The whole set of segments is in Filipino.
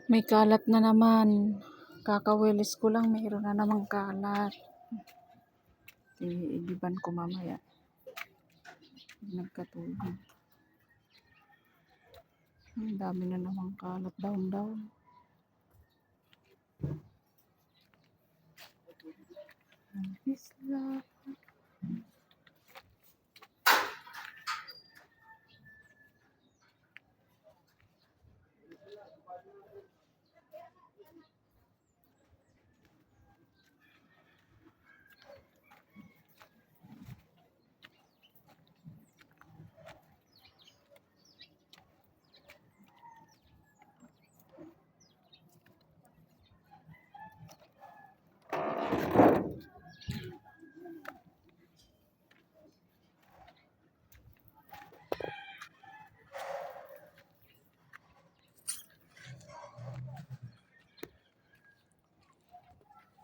May kalat na naman. Kakawilis ko lang, mayroon na namang kalat. Iigiban ko mamaya. Nagkatubig. Ang dami na namang kalat down. Isla.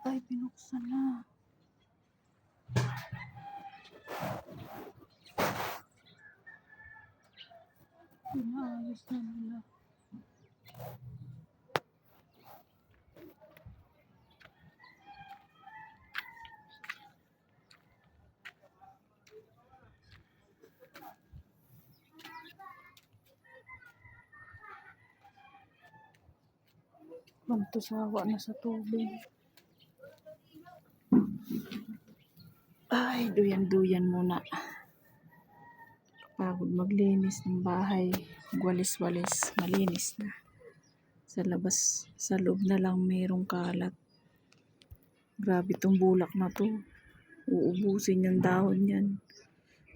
Ay, binuksan na. Inaayos na nila. Mantusawa na sa tubig. Ay, duyan muna. Pagod maglinis ng bahay. Walis-walis. Malinis na. Sa labas, sa loob na lang mayroong kalat. Grabe tong bulak na to. Uubusin yung dahon yan.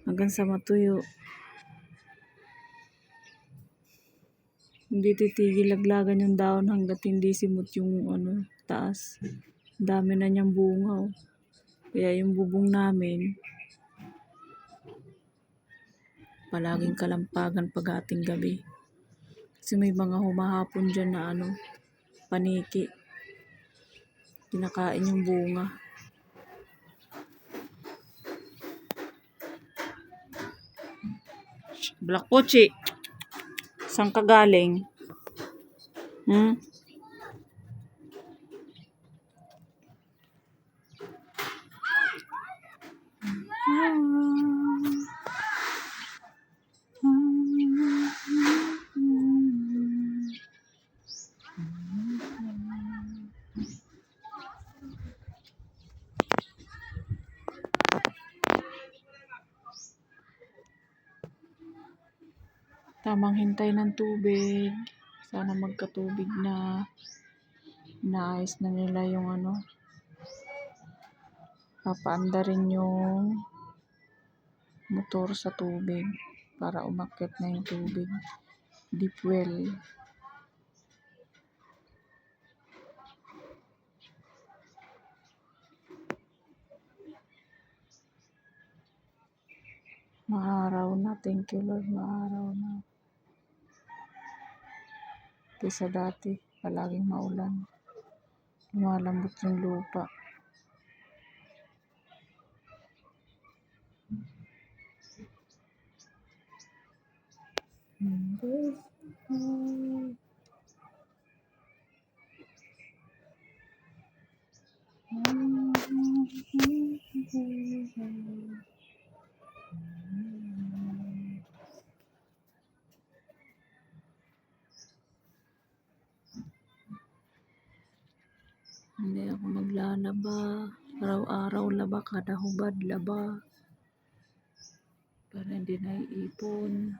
Hanggang sa matuyo. Hindi titigil laglagan yung dahon hanggat hindi simot yung taas. Dami na niyang bunga. Kaya yung bubong namin, palaging kalampagan pag ating gabi. Kasi may mga humahapon dyan na paniki. Kinakain yung bunga. Black Pochi, saan ka galing? Tamang hintay ng tubig. Sana magkatubig na. Naayos na nila yung papaanda rin yung motor sa tubig para umakyat na yung tubig. Deep well. Maaraw na. Thank you Lord. Maaraw na. Kaysa dati, palaging maulan. Lumalambot yung lupa. Hindi ako maglalaba. Araw-araw laba, kada hubad laba. Para hindi naiipon.